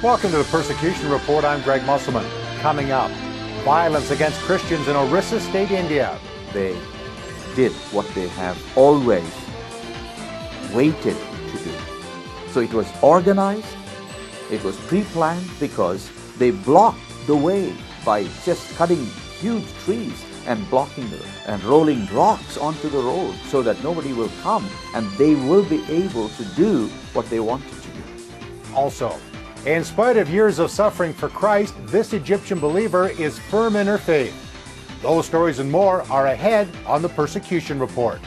Welcome to the Persecution Report. I'm Greg Musselman. Coming up, violence against Christians in Orissa State, India. They did what they have always waited to do. So it was organized, it was pre-planned, because they blocked the way by just cutting huge trees and blocking and rolling rocks onto the road so that nobody will come and they will be able to do what they wanted to do. Also, in spite of years of suffering for Christ, this Egyptian believer is firm in her faith. Those stories and more are ahead on the Persecution Report.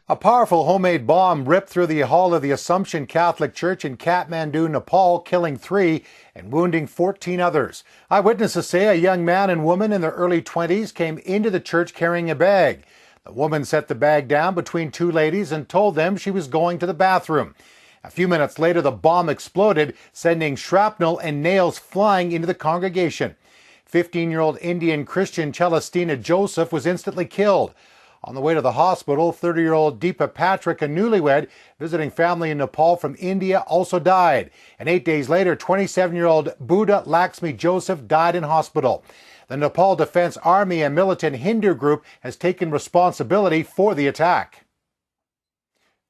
A powerful homemade bomb ripped through the hall of the Assumption Catholic Church in Kathmandu, Nepal, killing 3 and wounding 14 others. Eyewitnesses say a young man and woman in their early 20s came into the church carrying a bag. The woman set the bag down between 2 ladies and told them she was going to the bathroom. A few minutes later, the bomb exploded, sending shrapnel and nails flying into the congregation. 15-year-old Indian Christian Celestina Joseph was instantly killed. On the way to the hospital, 30-year-old Deepa Patrick, a newlywed visiting family in Nepal from India, also died. And 8 days later, 27-year-old Buddha Lakshmi Joseph died in hospital. The Nepal Defense Army, a militant Hindu group, has taken responsibility for the attack.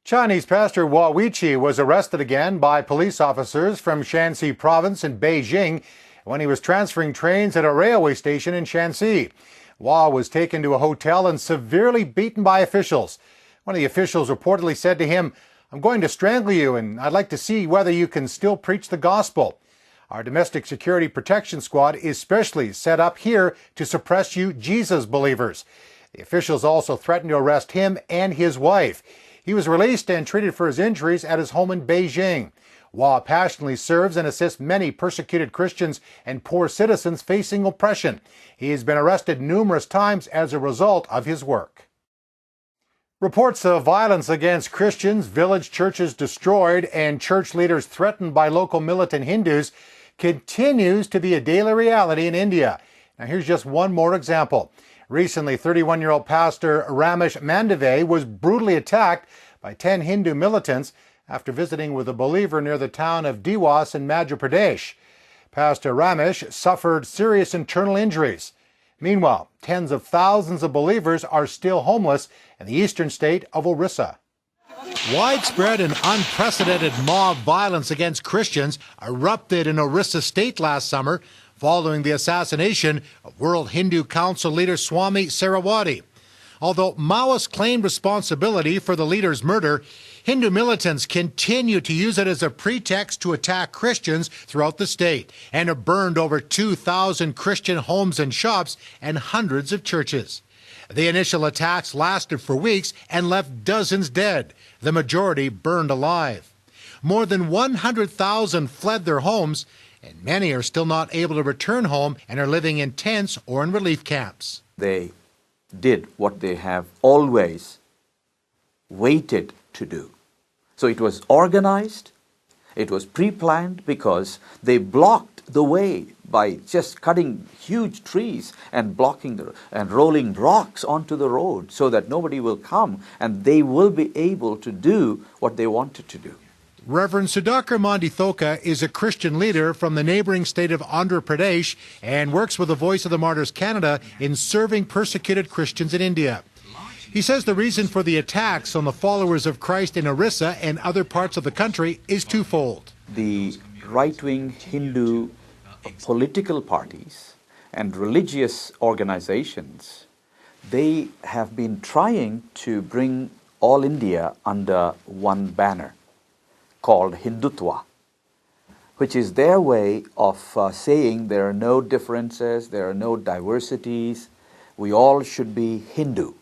Chinese pastor Hua Weiqi was arrested again by police officers from Shansi province in Beijing when he was transferring trains at a railway station in Shansi. Hua was taken to a hotel and severely beaten by officials. One of the officials reportedly said to him, "I'm going to strangle you, and I'd like to see whether you can still preach the gospel. Our domestic security protection squad is specially set up here to suppress you Jesus believers." The officials also threatened to arrest him and his wife. He was released and treated for his injuries at his home in Beijing. Hua passionately serves and assists many persecuted Christians and poor citizens facing oppression. He has been arrested numerous times as a result of his work. Reports of violence against Christians, village churches destroyed, and church leaders threatened by local militant Hindus continues to be a daily reality in India. Now here's just one more example. Recently, 31-year-old pastor Ramesh Mandave was brutally attacked by 10 Hindu militants after visiting with a believer near the town of Dewas in Madhya Pradesh. Pastor Ramesh suffered serious internal injuries. Meanwhile, tens of thousands of believers are still homeless in the eastern state of Orissa. Widespread and unprecedented mob violence against Christians erupted in Orissa State last summer following the assassination of World Hindu Council leader Swami Sarawati. Although Maoists claimed responsibility for the leader's murder, Hindu militants continue to use it as a pretext to attack Christians throughout the state and have burned over 2,000 Christian homes and shops and hundreds of churches. The initial attacks lasted for weeks and left dozens dead, the majority burned alive. More than 100,000 fled their homes, and many are still not able to return home and are living in tents or in relief camps. They did what they have always waited to do. So it was organized, it was pre-planned, because they blocked the way by just cutting huge trees and blocking and rolling rocks onto the road so that nobody will come and they will be able to do what they wanted to do. Reverend Sudhakar Mondithoka is a Christian leader from the neighboring state of Andhra Pradesh and works with the Voice of the Martyrs Canada in serving persecuted Christians in India. He says the reason for the attacks on the followers of Christ in Orissa and other parts of the country is twofold. The right-wing Hindu political parties and religious organizations, they have been trying to bring all India under one banner called Hindutva, which is their way of saying there are no differences, there are no diversities, we all should be Hindu.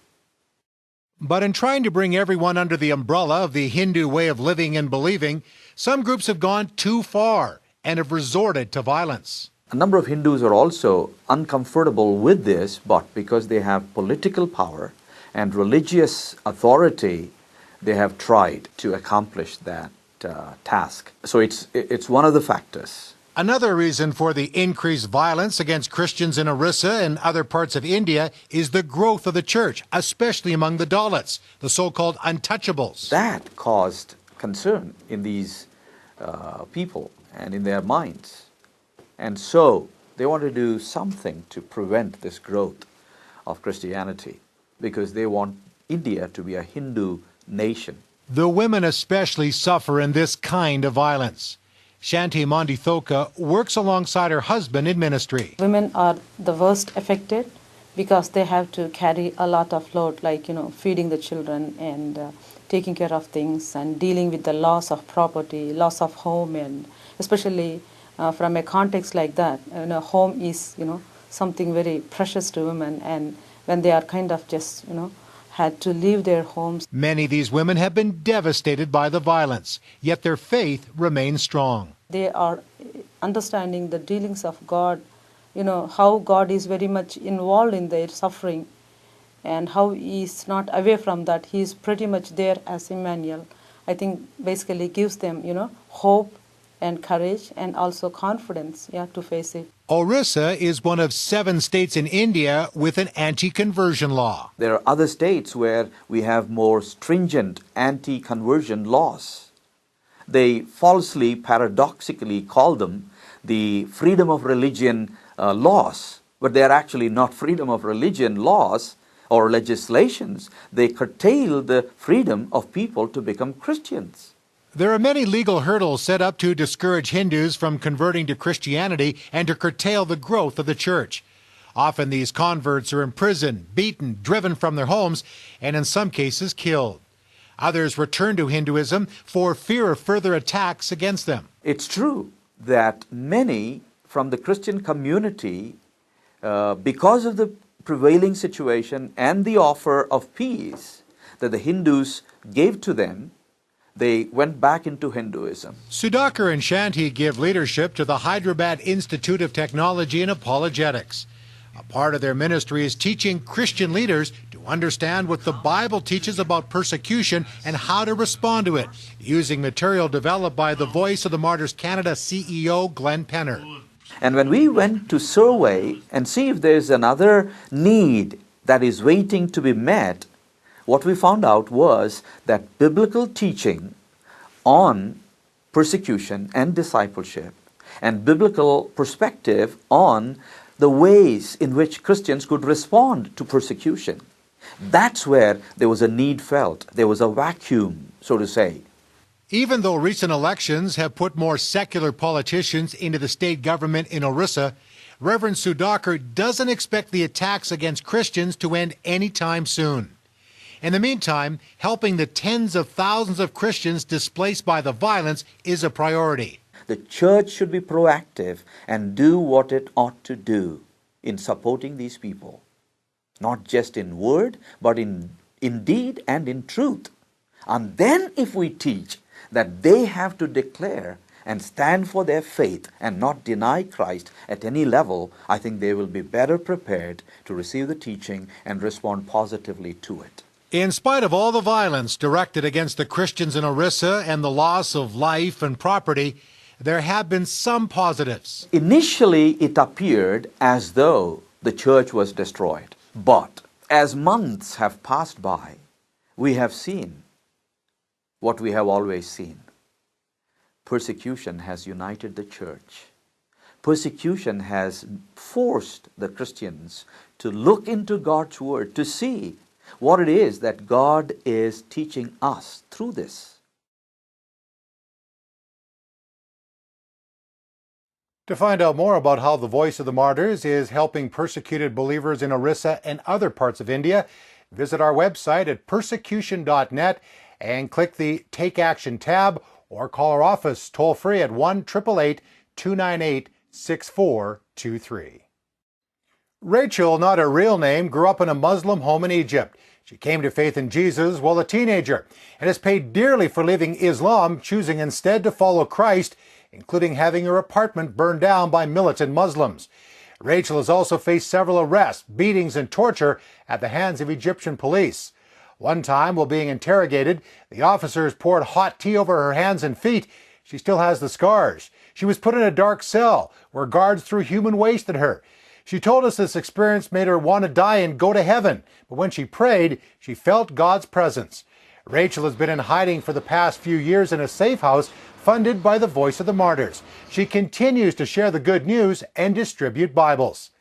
But in trying to bring everyone under the umbrella of the Hindu way of living and believing, some groups have gone too far and have resorted to violence. A number of Hindus are also uncomfortable with this, but because they have political power and religious authority, they have tried to accomplish that task. So it's one of the factors. Another reason for the increased violence against Christians in Orissa and other parts of India is the growth of the church, especially among the Dalits, the so-called untouchables. That caused concern in these people and in their minds. And so they want to do something to prevent this growth of Christianity, because they want India to be a Hindu nation. The women especially suffer in this kind of violence. Shanti Mondithoka works alongside her husband in ministry. Women are the worst affected because they have to carry a lot of load, like, feeding the children and taking care of things and dealing with the loss of property, loss of home, and especially from a context like that, home is, something very precious to women, and when they are kind of just, had to leave their homes. Many of these women have been devastated by the violence, yet their faith remains strong. They are understanding the dealings of God, how God is very much involved in their suffering and how He is not away from that. He is pretty much there as Emmanuel. I think basically gives them, hope and courage and also confidence, to face it. Orissa is one of 7 states in India with an anti-conversion law. There are other states where we have more stringent anti-conversion laws. They falsely, paradoxically call them the freedom of religion laws, but they are actually not freedom of religion laws or legislations. They curtail the freedom of people to become Christians. There are many legal hurdles set up to discourage Hindus from converting to Christianity and to curtail the growth of the church. Often these converts are imprisoned, beaten, driven from their homes, and in some cases killed. Others return to Hinduism for fear of further attacks against them. It's true that many from the Christian community, because of the prevailing situation and the offer of peace that the Hindus gave to them, they went back into Hinduism. Sudhakar and Shanti give leadership to the Hyderabad Institute of Technology and Apologetics. A part of their ministry is teaching Christian leaders to understand what the Bible teaches about persecution and how to respond to it, using material developed by the Voice of the Martyrs Canada CEO Glenn Penner. And when we went to survey and see if there's another need that is waiting to be met, what we found out was that biblical teaching on persecution and discipleship and biblical perspective on the ways in which Christians could respond to persecution, that's where there was a need felt. There was a vacuum, so to say. Even though recent elections have put more secular politicians into the state government in Orissa, Reverend Sudhakar doesn't expect the attacks against Christians to end anytime soon. In the meantime, helping the tens of thousands of Christians displaced by the violence is a priority. The church should be proactive and do what it ought to do in supporting these people, not just in word, but in deed and in truth. And then if we teach that they have to declare and stand for their faith and not deny Christ at any level, I think they will be better prepared to receive the teaching and respond positively to it. In spite of all the violence directed against the Christians in Orissa and the loss of life and property, there have been some positives. Initially, it appeared as though the church was destroyed. But as months have passed by, we have seen what we have always seen. Persecution has united the church. Persecution has forced the Christians to look into God's Word, to see what it is that God is teaching us through this. To find out more about how the Voice of the Martyrs is helping persecuted believers in Orissa and other parts of India, visit our website at persecution.net and click the Take Action tab, or call our office toll-free at 1-888-298-6423. Rachel, not her real name, grew up in a Muslim home in Egypt. She came to faith in Jesus while a teenager and has paid dearly for leaving Islam, choosing instead to follow Christ, including having her apartment burned down by militant Muslims. Rachel has also faced several arrests, beatings, and torture at the hands of Egyptian police. One time, while being interrogated, the officers poured hot tea over her hands and feet. She still has the scars. She was put in a dark cell where guards threw human waste at her. She told us this experience made her want to die and go to heaven, but when she prayed, she felt God's presence. Rachel has been in hiding for the past few years in a safe house funded by the Voice of the Martyrs. She continues to share the good news and distribute Bibles.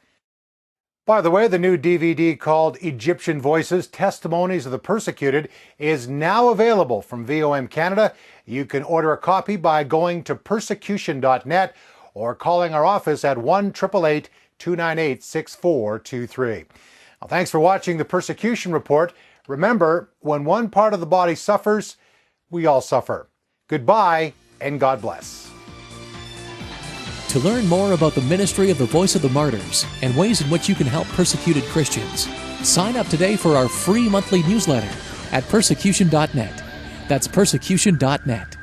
By the way, the new DVD called Egyptian Voices, Testimonies of the Persecuted is now available from VOM Canada. You can order a copy by going to persecution.net or calling our office at 1-888-298-6423. Well, thanks for watching the Persecution Report. Remember, when one part of the body suffers, we all suffer. Goodbye, and God bless. To learn more about the ministry of the Voice of the Martyrs and ways in which you can help persecuted Christians, sign up today for our free monthly newsletter at persecution.net. That's persecution.net.